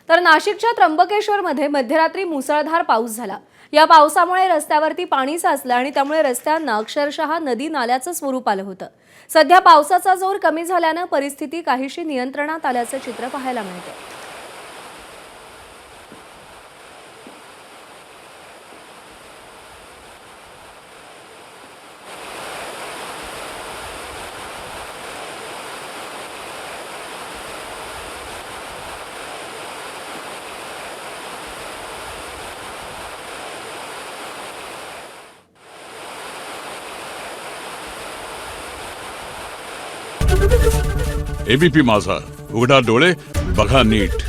तर नाशिकच्या त्र्यंबकेश्वरमध्ये मध्यरात्री मुसळधार पाऊस झाला। या पावसामुळे रस्त्यावरती पाणी साचलं आणि त्यामुळे रस्त्यांना अक्षरशः नदी नाल्याचं स्वरूप आलं होतं। सध्या पावसाचा जोर कमी झाल्यानं परिस्थिती काहीशी नियंत्रणात आल्याचं चित्र पाहायला मिळतं। एबीपी माझा, उघडा डोळे बघा नीट।